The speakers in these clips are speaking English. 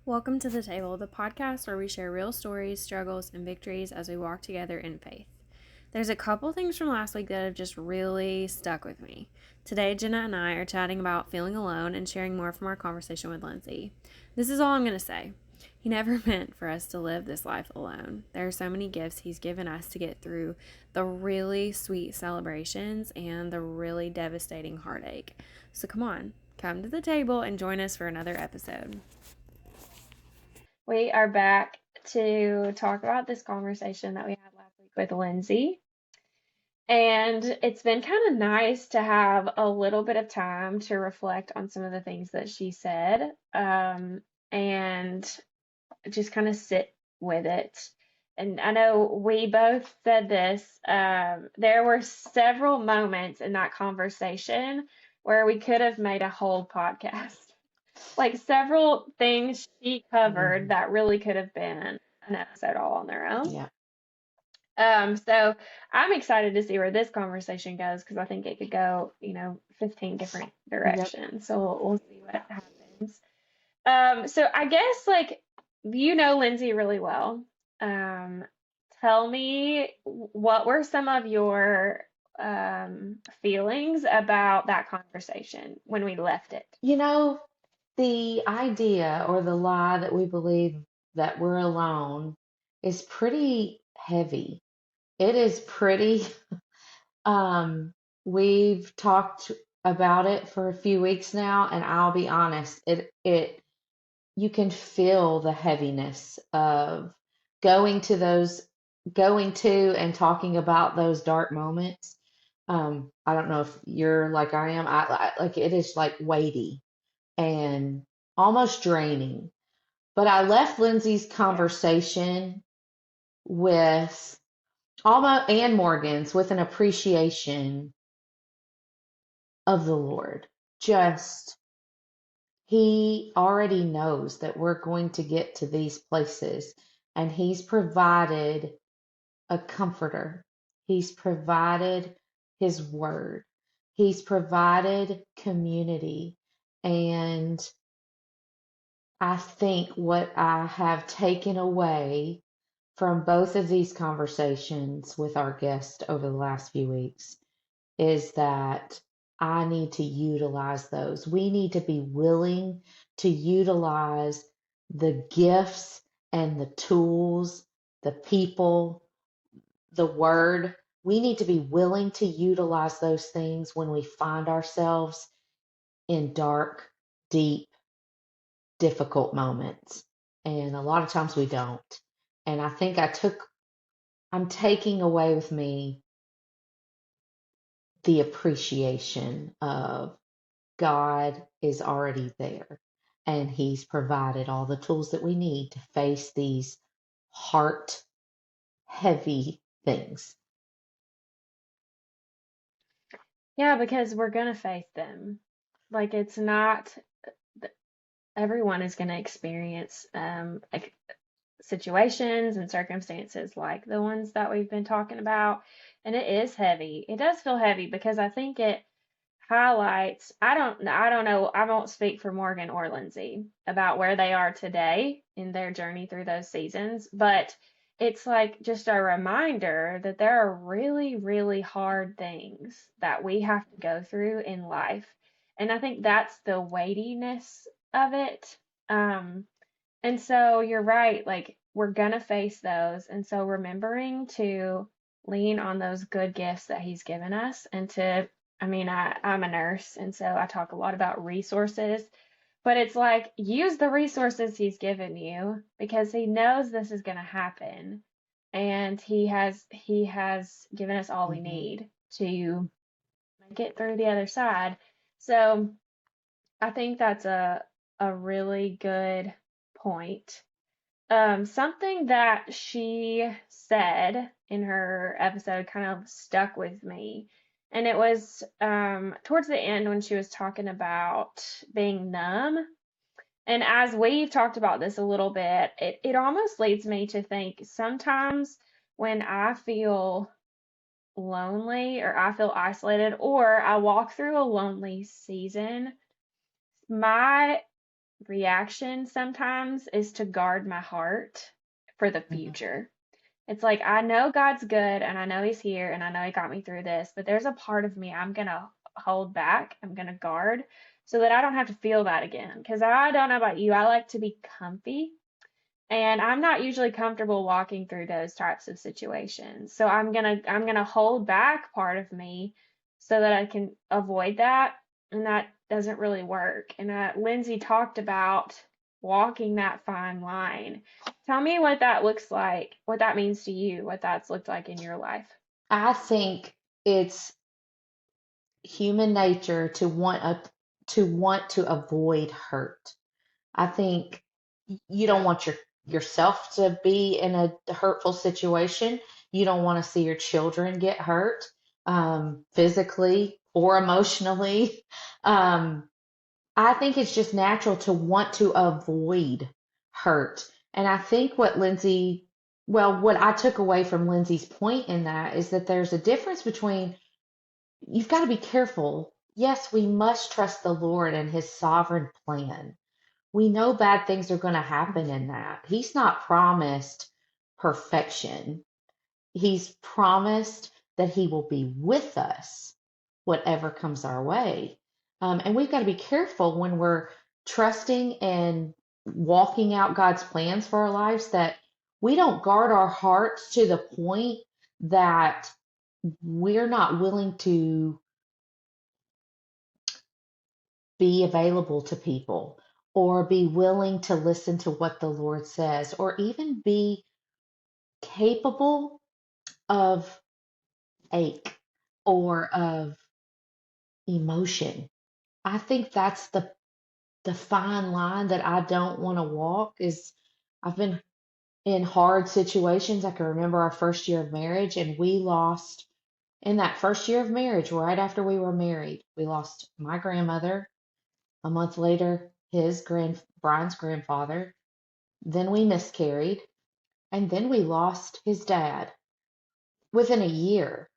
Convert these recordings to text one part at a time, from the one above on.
Welcome to the table, the podcast where we share real stories, struggles, and victories as we walk together in faith. There's a couple things from last week that have just really stuck with me. Today, Jenna and I are chatting about feeling alone and sharing more from our conversation with Lindsay. This is all I'm going to say. He never meant for us to live this life alone. There are so many gifts he's given us to get through the really sweet celebrations and the really devastating heartache. So come to the table and join us for another episode. We are back to talk about this conversation that we had last week with Lindsay. And it's been kind of nice to have a little bit of time to reflect on some of the things that she said, and just kind of sit with it. And I know we both said this. There were several moments in that conversation where we could have made a whole podcast. Like several things she covered that really could have been an episode all on their own. Yeah. So I'm excited to see where this conversation goes because I think it could go, 15 different directions. So we'll see what happens. So I guess like Lindsay really well. Tell me what were some of your feelings about that conversation when we left it? The idea or the lie that we believe that we're alone is pretty heavy. It is pretty, we've talked about it for a few weeks now, and I'll be honest, you can feel the heaviness of going to those, going to and talking about those dark moments. I don't know if you're like I am. Like it is like weighty and almost draining. But I left Lindsay's Yeah. conversation with almost and Morgan's with an appreciation of the Lord. Just he already knows that we're going to get to these places, and he's provided a comforter. He's provided his word. He's provided community. And I think what I have taken away from both of these conversations with our guest over the last few weeks is that I need to utilize those. We need to be willing to utilize the gifts and the tools, the people, the word. We need to be willing to utilize those things when we find ourselves in dark, deep, difficult moments. And a lot of times we don't. And I think I'm taking away with me the appreciation of God is already there and He's provided all the tools that we need to face these heart heavy things. Yeah, because we're gonna face them. Like it's not everyone is gonna experience like situations and circumstances like the ones that we've been talking about, and it is heavy. It does feel heavy because I think it highlights. I don't know. I won't speak for Morgan or Lindsay about where they are today in their journey through those seasons, but it's like just a reminder that there are really, really hard things that we have to go through in life. And I think that's the weightiness of it. And so you're right, like we're gonna face those. And so remembering to lean on those good gifts that he's given us and I'm a nurse, and so I talk a lot about resources, but it's like use the resources he's given you because he knows this is gonna happen. And he has given us all we Mhm. need to get through the other side. So I think that's a really good point. Something that she said in her episode kind of stuck with me. And it was towards the end when she was talking about being numb. And as we've talked about this a little bit, it almost leads me to think sometimes when I feel lonely or I feel isolated or I walk through a lonely season, my reaction sometimes is to guard my heart for the future. It's like I know God's good and I know He's here and I know He got me through this, but there's a part of me I'm gonna hold back, I'm gonna guard so that I don't have to feel that again. Because I don't know about you, I like to be comfy. And I'm not usually comfortable walking through those types of situations. So I'm gonna hold back part of me so that I can avoid that. And that doesn't really work. And Lindsay talked about walking that fine line. Tell me what that looks like, what that means to you, what that's looked like in your life. I think it's human nature to avoid hurt. I think you don't want yourself to be in a hurtful situation. You don't want to see your children get hurt, physically or emotionally. Um, I think it's just natural to want to avoid hurt. And I think what I took away from Lindsay's point in that is that there's a difference between you've got to be careful. Yes, we must trust the Lord and his sovereign plan. We know bad things are going to happen in that. He's not promised perfection. He's promised that he will be with us, whatever comes our way. And we've got to be careful when we're trusting and walking out God's plans for our lives that we don't guard our hearts to the point that we're not willing to be available to people or be willing to listen to what the Lord says or even be capable of ache or of emotion. I think that's the fine line that I don't want to walk is I've been in hard situations. I can remember our first year of marriage and we lost in that first year of marriage, right after we were married, we lost my grandmother. A month later, Brian's grandfather. Then we miscarried, and then we lost his dad within a year.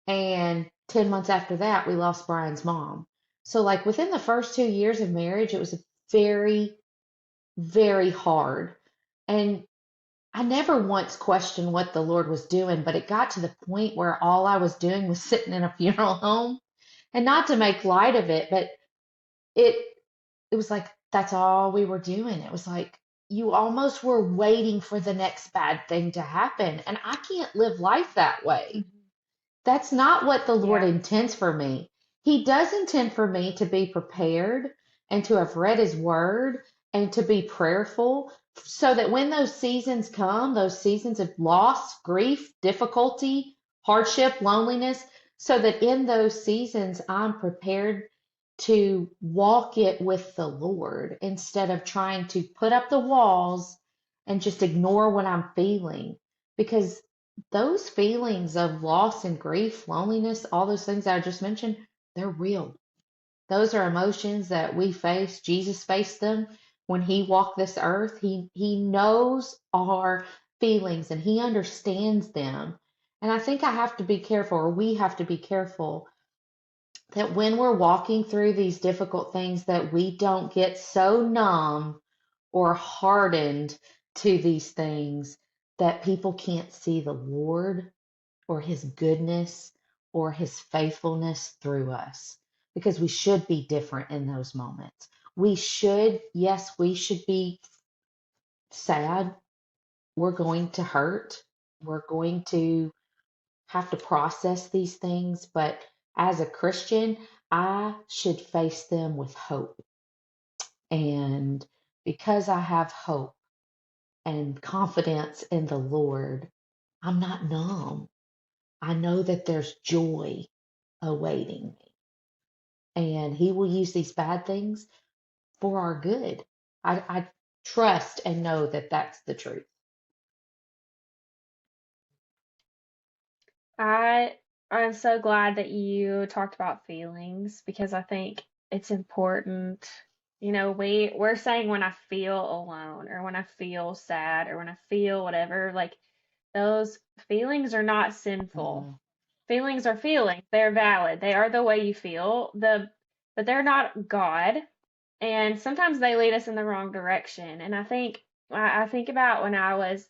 And 10 months after that, we lost Brian's mom. So, like within the first 2 years of marriage, it was very, very hard. And I never once questioned what the Lord was doing, but it got to the point where all I was doing was sitting in a funeral home. And not to make light of it, but it it was like that's all we were doing. It was like you almost were waiting for the next bad thing to happen. And I can't live life that way. Mhm. That's not what the Lord Yeah. intends for me. He does intend for me to be prepared and to have read His Word and to be prayerful so that when those seasons come, those seasons of loss, grief, difficulty, hardship, loneliness, so that in those seasons I'm prepared to walk it with the Lord instead of trying to put up the walls and just ignore what I'm feeling. Because those feelings of loss and grief, loneliness, all those things that I just mentioned, they're real. Those are emotions that we face. Jesus faced them when he walked this earth. He knows our feelings and he understands them. And I think I have to be careful, or we have to be careful that when we're walking through these difficult things that we don't get so numb or hardened to these things that people can't see the Lord or his goodness or his faithfulness through us because we should be different in those moments. Yes, we should be sad. We're going to hurt. We're going to have to process these things, but as a Christian, I should face them with hope. And because I have hope and confidence in the Lord, I'm not numb. I know that there's joy awaiting me. And He will use these bad things for our good. I trust and know that that's the truth. I I'm so glad that you talked about feelings because I think it's important. You know, we're saying when I feel alone or when I feel sad or when I feel whatever, like those feelings are not sinful. Mm-mm. Feelings are feelings. They're valid. They are the way you feel. But they're not God. And sometimes they lead us in the wrong direction. And I think about when I was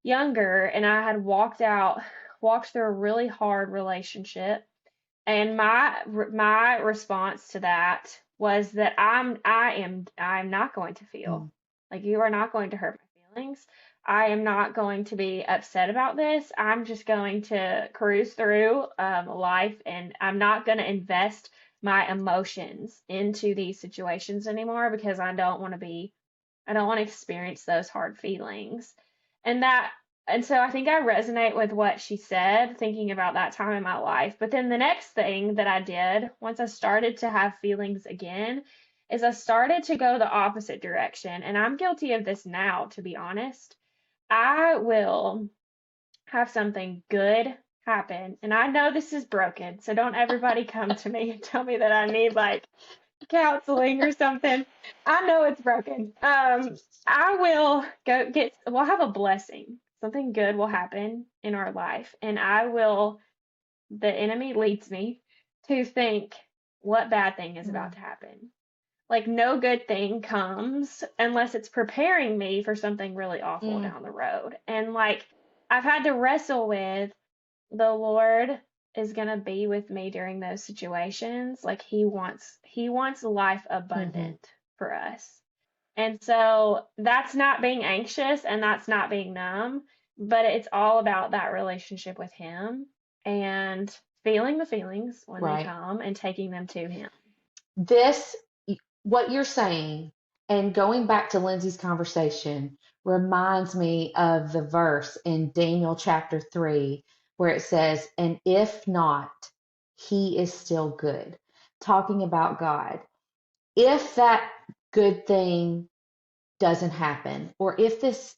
younger and I had walked through a really hard relationship, and my response to that was that I'm not going to feel Mm, like you are not going to hurt my feelings. I am not going to be upset about this. I'm just going to cruise through life, and I'm not going to invest my emotions into these situations anymore because I don't want to experience those hard feelings. And that, and so I think I resonate with what she said, thinking about that time in my life. But then the next thing that I did, once I started to have feelings again, is I started to go the opposite direction. And I'm guilty of this now, to be honest. I will have something good happen. And I know this is broken. So don't everybody come to me and tell me that I need like counseling or something. I know it's broken. I will we'll have a blessing. Something good will happen in our life, and the enemy leads me to think what bad thing is about mm, to happen. Like, no good thing comes unless it's preparing me for something really awful mm, down the road. And like, I've had to wrestle with the Lord is going to be with me during those situations. Like he wants life mhm. abundant for us. And so that's not being anxious and that's not being numb, but it's all about that relationship with him and feeling the feelings when they Right. come and taking them to him. This, what you're saying, and going back to Lindsay's conversation, reminds me of the verse in Daniel chapter 3 where it says, "And if not, he is still good." Talking about God. If that good thing doesn't happen, or if this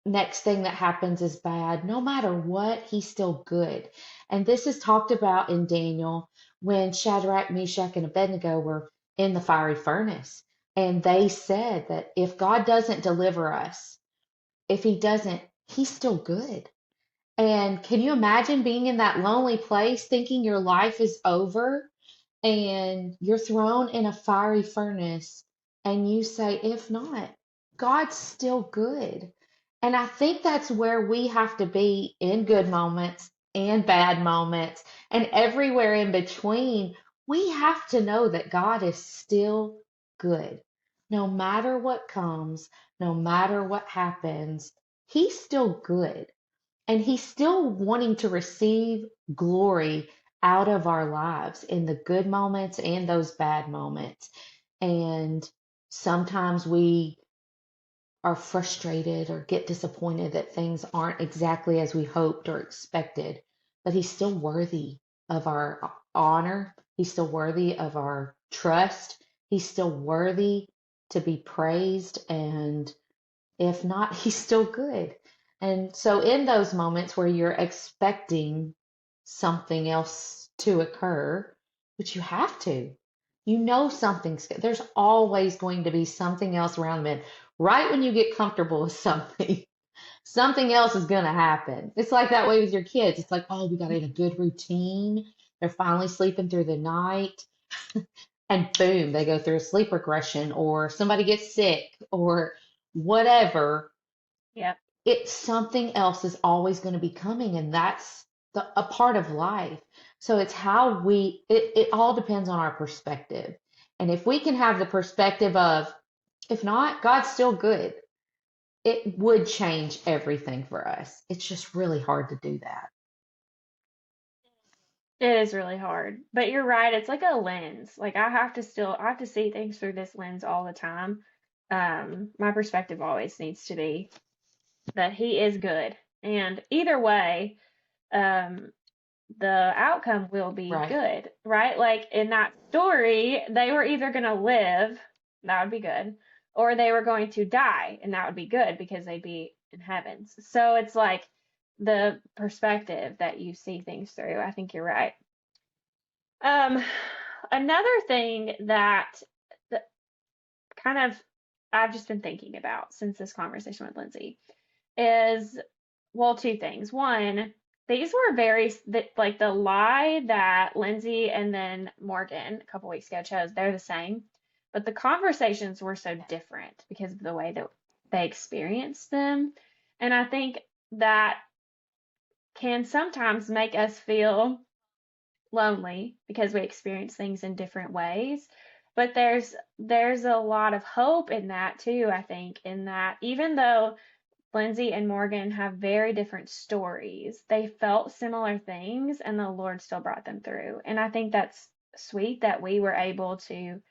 next thing that happens is bad, no matter what, he's still good. And this is talked about in Daniel when Shadrach, Meshach, and Abednego were in the fiery furnace. And they said that if God doesn't deliver us, if he doesn't, he's still good. And can you imagine being in that lonely place thinking your life is over and you're thrown in a fiery furnace and you say, if not, God's still good. And I think that's where we have to be in good moments and bad moments and everywhere in between. We have to know that God is still good. No matter what comes, no matter what happens, He's still good. And he's still wanting to receive glory out of our lives in the good moments and those bad moments. And sometimes we are frustrated or get disappointed that things aren't exactly as we hoped or expected, but he's still worthy of our honor. He's still worthy of our trust. He's still worthy to be praised, and if not, he's still good. And so, in those moments where you're expecting something else to occur, which you have to, you know there's always going to be something else around them. Right when you get comfortable with something, something else is going to happen. It's like that way with your kids. It's like, oh, we got in a good routine. They're finally sleeping through the night. And boom, they go through a sleep regression, or somebody gets sick, or whatever. Yep. It's something else is always going to be coming, and that's a part of life. So it's how it all depends on our perspective. And if we can have the perspective of, if not, God's still good, it would change everything for us. It's just really hard to do that. It is really hard. But you're right, it's like a lens. Like I have to see things through this lens all the time. My perspective always needs to be that he is good. And either way, um, the outcome will be Right. good, right? Like in that story, they were either going to live, that would be good, or they were going to die, and that would be good because they'd be in heavens. So it's like the perspective that you see things through. I think you're right. Um, Another thing that kind of I've just been thinking about since this conversation with Lindsay is, well, two things. One, these were like the lie that Lindsay and then Morgan a couple weeks ago chose, they're the same. but the conversations were so different because of the way that they experienced them. And I think that can sometimes make us feel lonely because we experience things in different ways. But there's a lot of hope in that too, I think, in that even though Lindsay and Morgan have very different stories, they felt similar things and the Lord still brought them through. And I think that's sweet that we were able to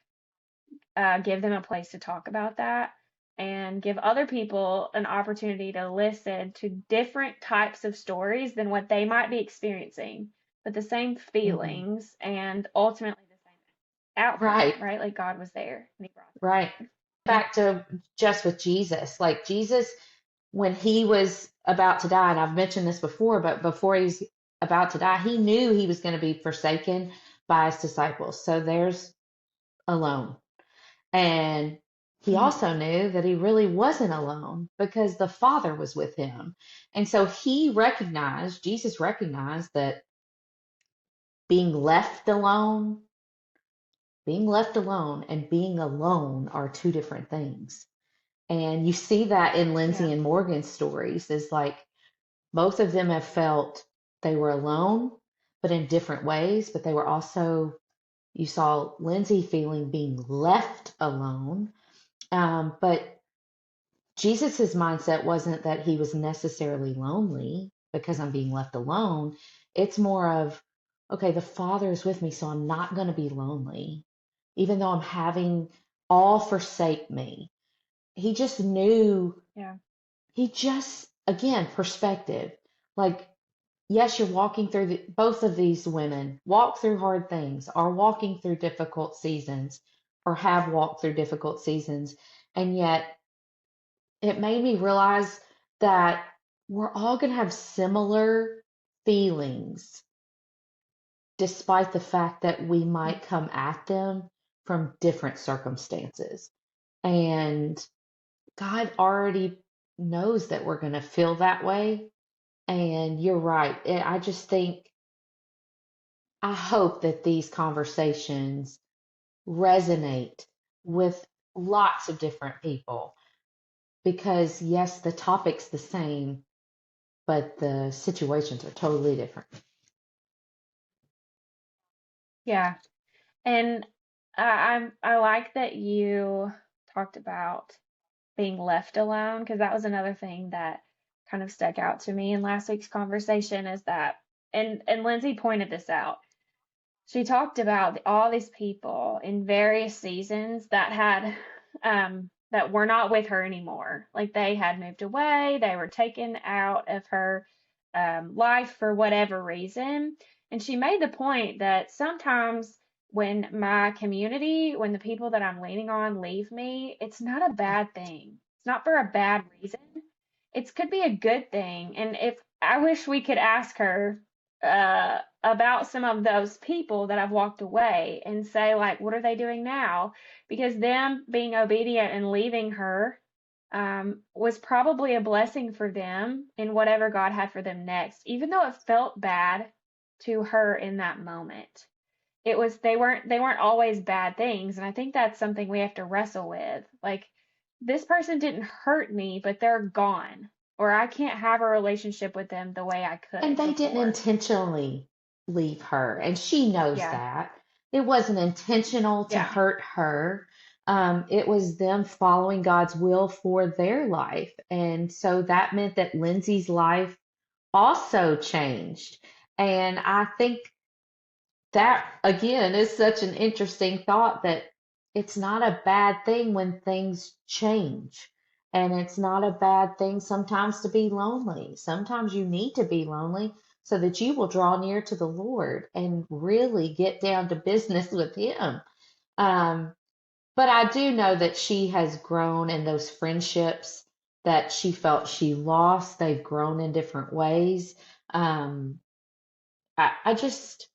give them a place to talk about that and give other people an opportunity to listen to different types of stories than what they might be experiencing, but the same Hmm. feelings and ultimately the same outcome, Right, right? Like God was there and He brought right. them Back to just with Jesus, like Jesus, when he was about to die, and I've mentioned this before, but before he's about to die, he knew he was going to be forsaken by his disciples. So there's alone. And he through. also knew that he really wasn't alone because the Father was with him. And so he recognized, Jesus recognized that being left alone, being left alone and being alone are two different things. And you see that in Yeah, Lindsay and Morgan's stories, is like both of them have felt they were alone, but in different ways. But they were also, you saw Lindsay feeling being left alone. But Jesus's mindset wasn't that he was necessarily lonely because I'm being left alone. It's more of, okay, the Father is with me, so I'm not going to be lonely, even though I'm having all forsake me. He just knew, yeah, he just, again, perspective. Like, yes, you're walking through both of these women walk through hard things, are walking through difficult seasons, or have walked through difficult seasons. And yet, it made me realize that we're all going to have similar feelings, despite the fact that we might come at them from different circumstances. And God already knows that we're going to feel that way. And you're right. I just think, I hope that these conversations resonate with lots of different people because, yes, the topic's the same, but the situations are totally different. yeah. And I like that you talked about being left alone because that was another thing that kind of stuck out to me in last week's conversation is that and Lindsay pointed this out. She talked about all these people in various seasons that had that were not with her anymore. Like they had moved away, they were taken out of her life for whatever reason. And she made the point that sometimes when my community, when the people that I'm leaning on leave me, it's not a bad thing. It's not for a bad reason. It could be a good thing. And if I wish we could ask her about some of those people that have walked away and say, like, what are they doing now? Because them being obedient and leaving her was probably a blessing for them in whatever God had for them next, even though it felt bad to her in that moment. It was they weren't always bad things, and I think that's something we have to wrestle with. Like this person didn't hurt me, but they're gone, or I can't have a relationship with them the way I And could they didn't before. intentionally leave her, and she knows Yeah, that. It wasn't intentional to yeah, hurt her. It was them following God's will for their life. And so that meant that Lindsay's life also changed. And I think that again is such an interesting thought that it's not a bad thing when things change. And it's not a bad thing sometimes to be lonely. Sometimes you need to be lonely so that you will draw near to the Lord and really get down to business with Him. Um, but I do know that she has grown in those friendships that she felt she lost. They've grown in different ways. Um, I just,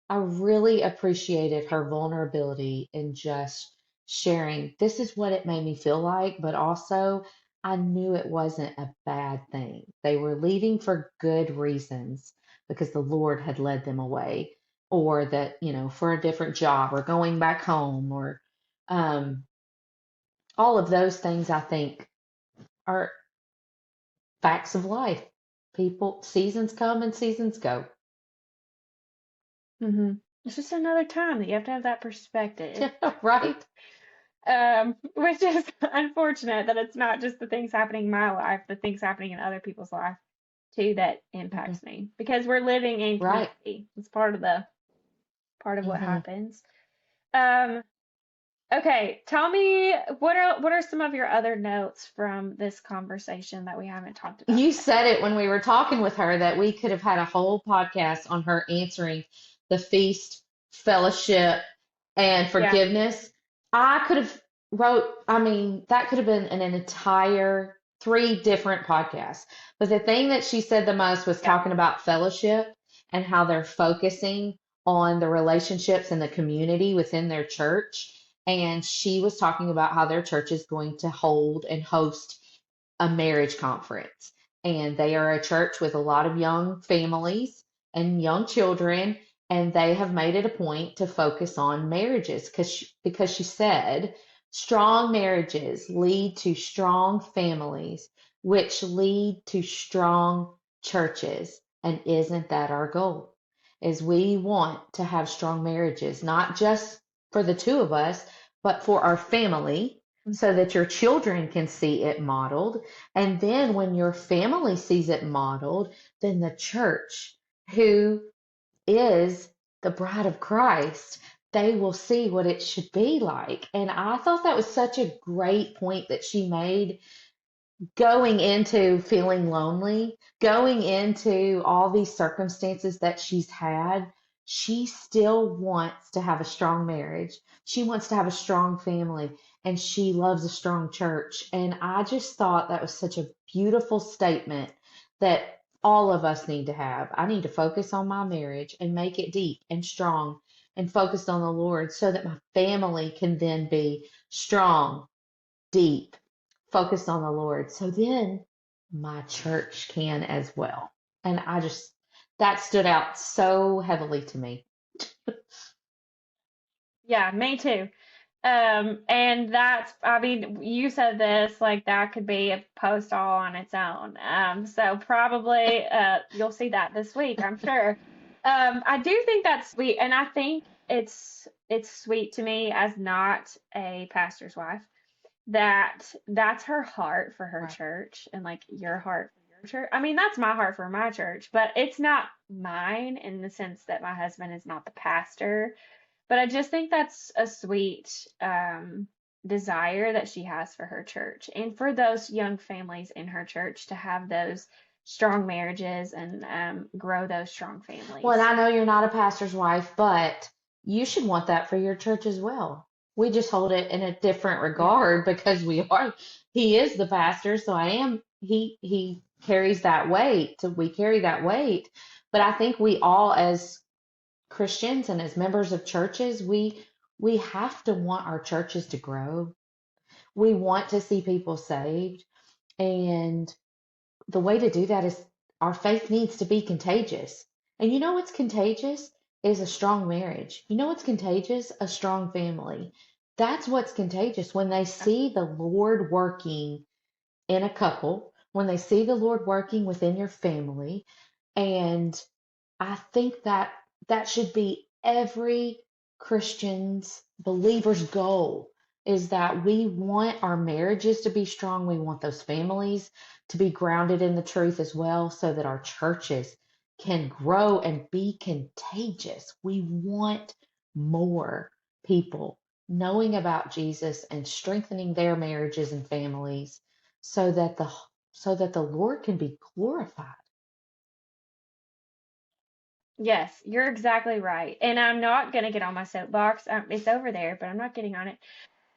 I really appreciated her vulnerability in just sharing, this is what it made me feel like, but also I knew it wasn't a bad thing. They were leaving for good reasons because the Lord had led them away, or that, for a different job or going back home, or Um, all of those things I think are facts of life. People, seasons come and seasons go. Hmm. It's just another time that you have to have that perspective. Right? Which is unfortunate that it's not just the things happening in my life, the things happening in other people's life too that Hmm. impacts me because we're living in Right. community. It's part of what Hmm. happens. Um, okay, tell me what are some of your other notes from this conversation that we haven't talked about You yet? said it when we were talking with her that we could have had a whole podcast on her answering the feast, fellowship, and Yeah, forgiveness. I could have I mean, that could have been an entire three different podcasts. But the thing that she said the most was yeah. talking about fellowship and how they're focusing on the relationships and the community within their church. And she was talking about how their church is going to hold and host a marriage conference. And they are a church with a lot of young families and young children, and they have made it a point to focus on marriages because she said strong marriages lead to strong families, which lead to strong churches. And isn't that our goal? Is we want to have strong marriages, not just for the two of us, but for our family so that your children can see it modeled. And then when your family sees it modeled, then the church, who is the bride of Christ, they will see what it should be like. And I thought that was such a great point that she made, going into feeling lonely, going into all these circumstances that she's had. She still wants to have a strong marriage. She wants to have a strong family, and she loves a strong church. And I just thought that was such a beautiful statement that all of us need to have. I need to focus on my marriage and make it deep and strong and focused on the Lord so that my family can then be strong, deep, focused on the Lord. So then my church can as well. And that stood out so heavily to me. Yeah, me too. And that's, I mean, you said this, like that could be a post all on its own. So probably you'll see that this week, I'm sure. I do think that's sweet, and I think it's sweet to me as not a pastor's wife that that's her heart for her Right. church and like your heart for your church. I mean, that's my heart for my church, but it's not mine in the sense that my husband is not the pastor, but I just think that's a sweet desire that she has for her church and for those young families in her church to have those strong marriages and grow those strong Well, and families. I know you're not a pastor's wife, but you should want that for your church as well. We just hold it in a different Yeah. regard because he is the pastor, so he carries that weight. So we carry that weight. But I think we all as Christians and as members of churches, we have to want our churches to grow. We want to see people saved, and the way to do that is our faith needs to be contagious. And you know what's contagious is a strong marriage. You know what's contagious? A strong family. That's what's contagious when they see the Lord working in a couple, when they see the Lord working within your family. And I think that that should be every Christian's believer's goal, is that we want our marriages to be strong. We want those families to be grounded in the truth as well, so that our churches can grow and be contagious. We want more people knowing about Jesus and strengthening their marriages and families so that the Lord can be glorified. Yes, you're exactly right. And I'm not going to get on my soapbox. It's over there, but I'm not getting on it.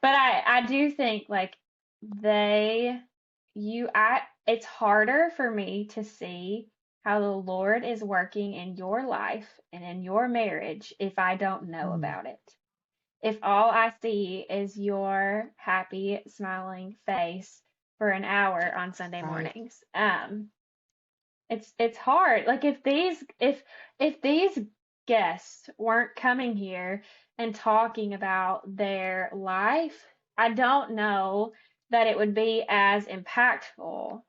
But I do think like they it's harder for me to see how the Lord is working in your life and in your marriage if I don't know Mm, about it. If all I see is your happy, smiling face for an hour on Sunday right. mornings. It's hard. Like if these guests weren't coming here and talking about their life, I don't know that it would be as impactful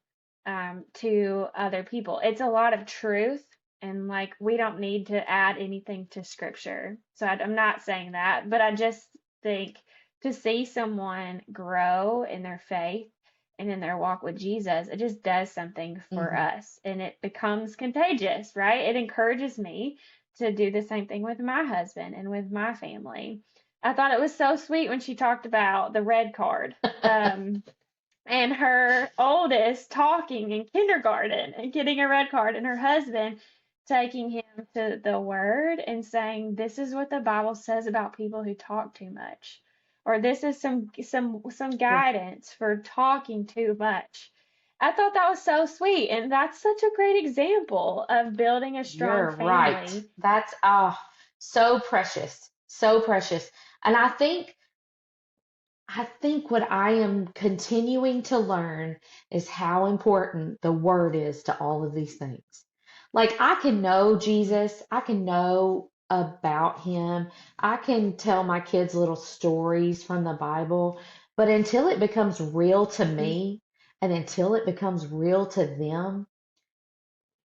to other people. It's a lot of truth, and like we don't need to add anything to scripture. So I'm not saying that, but I just think to see someone grow in their faith and in their walk with Jesus, it just does something for Hmm. us and it becomes contagious, right? It encourages me to do the same thing with my husband and with my family. I thought it was so sweet when she talked about the red card. And her oldest talking in kindergarten and getting a red card, and her husband taking him to the word and saying, "This is what the Bible says about people who talk too much," or "This is some Yeah, guidance for talking too much." I thought that was so sweet, and that's such a great example of building a strong you're right. family. That's so precious, so precious. And I think what I am continuing to learn is how important the word is to all of these things. Like, I can know Jesus, I can know about him, I can tell my kids little stories from the Bible, but until it becomes real to me and until it becomes real to them,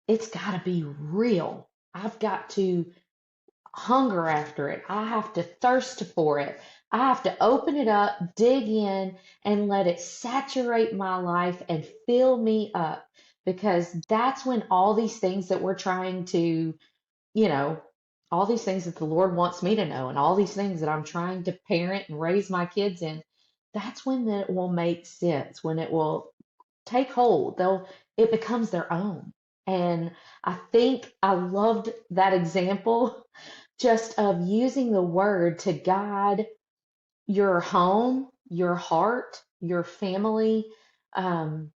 it's got to be real. I've got to hunger after it. I have to thirst for it. I have to open it up, dig in, and let it saturate my life and fill me up, because that's when all these things that we're trying to, you know, all these things that the Lord wants me to know, and all these things that I'm trying to parent and raise my kids in, that's when it will make sense, when it will take hold. It becomes their own. And I think I loved that example just of using the word to guide your home, your heart, your family. Um,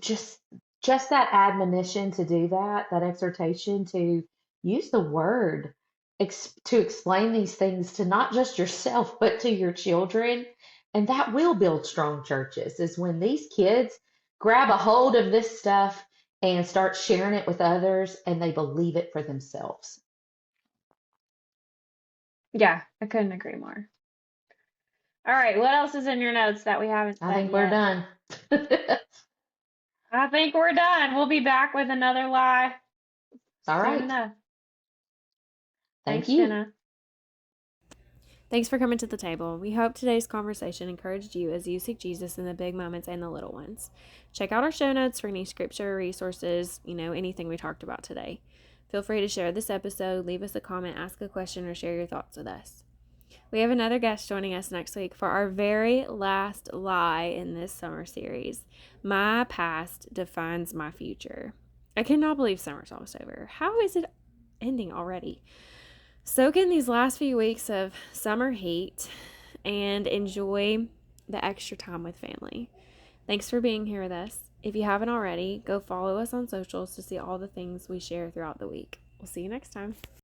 just just that admonition to do that, that exhortation to use the word to explain these things to not just yourself but to your children. And that will build strong churches, is when these kids grab a hold of this stuff and start sharing it with others and they believe it for themselves. Yeah, I couldn't agree more. All right, what else is in your notes that we haven't I said think we're yet? done. I think we're done. We'll be back with another lie All soon right. enough. Thank Thanks, you. Jenna. Thanks for coming to the table. We hope today's conversation encouraged you as you seek Jesus in the big moments and the little ones. Check out our show notes for any scripture, resources, anything we talked about today. Feel free to share this episode, leave us a comment, ask a question, or share your thoughts with us. We have another guest joining us next week for our very last lie in this summer series. My past defines my future. I cannot believe summer's almost over. How is it ending already? Soak in these last few weeks of summer heat and enjoy the extra time with family. Thanks for being here with us. If you haven't already, go follow us on socials to see all the things we share throughout the week. We'll see you next time.